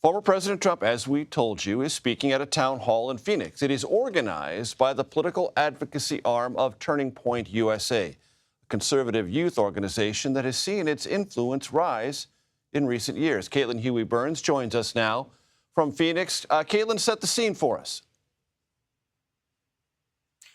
Former President Trump, as we told you, is speaking at a town hall in Phoenix. It is organized by the political advocacy arm of Turning Point USA, a conservative youth organization that has seen its influence rise in recent years. Caitlin Huey-Burns joins us now from Phoenix. Caitlin, set the scene for us.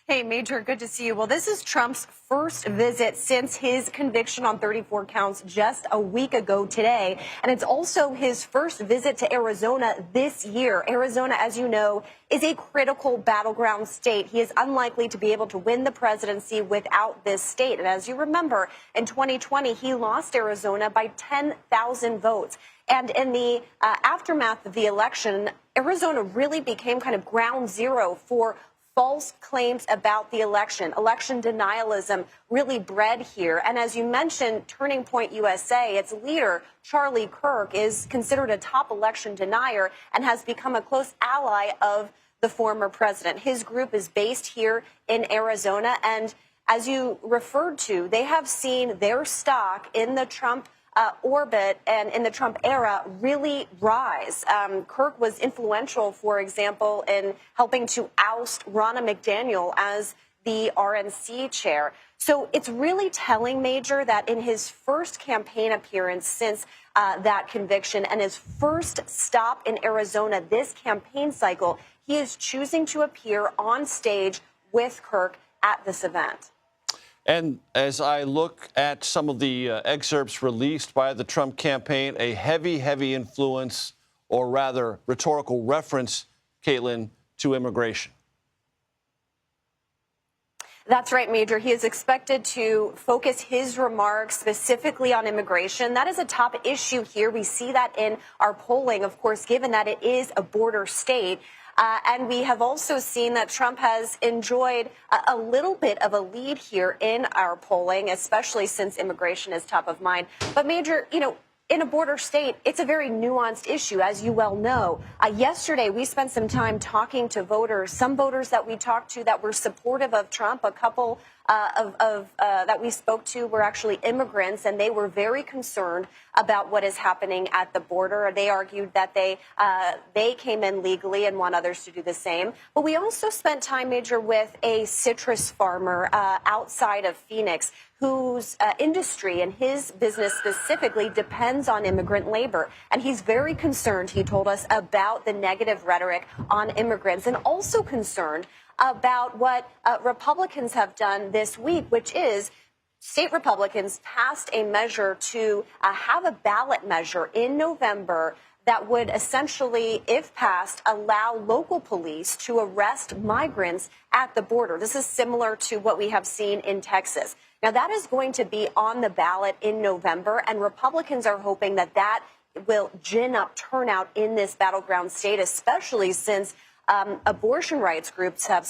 Hey, Major, good to see you. Well, this is Trump's first visit since his conviction on 34 counts just a week ago today. And it's also his first visit to Arizona this year. Arizona, as you know, is a critical battleground state. He is unlikely to be able to win the presidency without this state. And as you remember, in 2020, he lost Arizona by 10,000 votes. And in the aftermath of the election, Arizona really became kind of ground zero for false claims about the election. Election denialism really bred here. And as you mentioned, Turning Point USA, its leader, Charlie Kirk, is considered a top election denier and has become a close ally of the former president. His group is based here in Arizona. And as you referred to, they have seen their stock in the Trump orbit and in the Trump era really rise. Kirk was influential, for example, in helping to oust Ronna McDaniel as the RNC chair. So it's really telling, Major, that in his first campaign appearance since that conviction and his first stop in Arizona this campaign cycle, he is choosing to appear on stage with Kirk at this event. And as I look at some of the excerpts released by the Trump campaign, a heavy influence, or rather rhetorical reference, Caitlin, to immigration. That's right, Major. He is expected to focus his remarks specifically on immigration. That is a top issue here. We see that in our polling, of course, given that it is a border state. And we have also seen that Trump has enjoyed a little bit of a lead here in our polling, especially since immigration is top of mind. But, Major, you know, in a border state, it's a very nuanced issue, as you well know. Yesterday, we spent some time talking to voters, some voters that we talked to that were supportive of Trump. A couple that we spoke to were actually immigrants, and they were very concerned about what is happening at the border. They argued that they came in legally and want others to do the same. But we also spent time, Major, with a citrus farmer outside of Phoenix whose industry and his business specifically depends on immigrant labor. And he's very concerned, he told us, about the negative rhetoric on immigrants, and also concerned about what Republicans have done this week, which is state Republicans passed a measure to have a ballot measure in November that would essentially, if passed, allow local police to arrest migrants at the border. This is similar to what we have seen in Texas. Now, that is going to be on the ballot in November, and Republicans are hoping that that will gin up turnout in this battleground state, especially since abortion rights groups have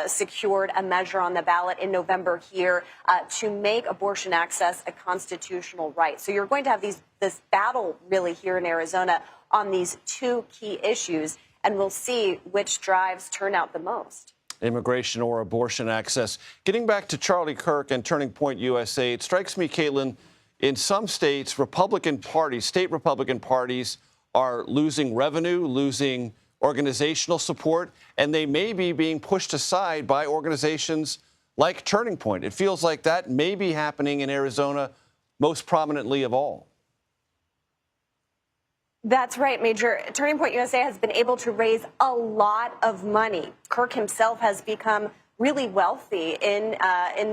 secured a measure on the ballot in November here to make abortion access a constitutional right. So you're going to have this battle really here in Arizona on these two key issues, and we'll see which drives turnout the most. Immigration or abortion access. Getting back to Charlie Kirk and Turning Point USA, it strikes me, Caitlin, in some states, state Republican parties are losing revenue, losing organizational support, and they may be being pushed aside by organizations like Turning Point. It feels like that may be happening in Arizona most prominently of all. That's right, Major. Turning Point USA has been able to raise a lot of money. Kirk himself has become really wealthy in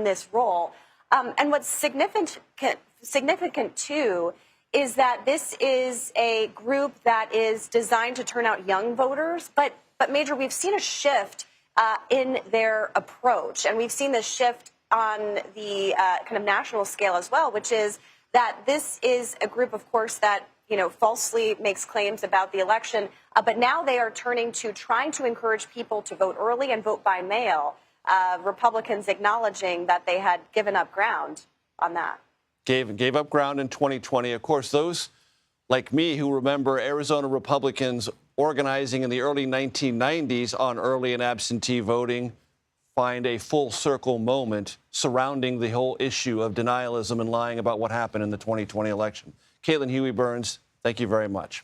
this role. And what's significant, too, is that this is a group that is designed to turn out young voters. But Major, we've seen a shift in their approach. And we've seen this shift on the kind of national scale as well, which is that this is a group, of course, that falsely makes claims about the election. But now they are turning to trying to encourage people to vote early and vote by mail. Republicans acknowledging that they had given up ground on that. Gave up ground in 2020. Of course, those like me who remember Arizona Republicans organizing in the early 1990s on early and absentee voting find a full circle moment surrounding the whole issue of denialism and lying about what happened in the 2020 election. Caitlin Huey-Burns, thank you very much.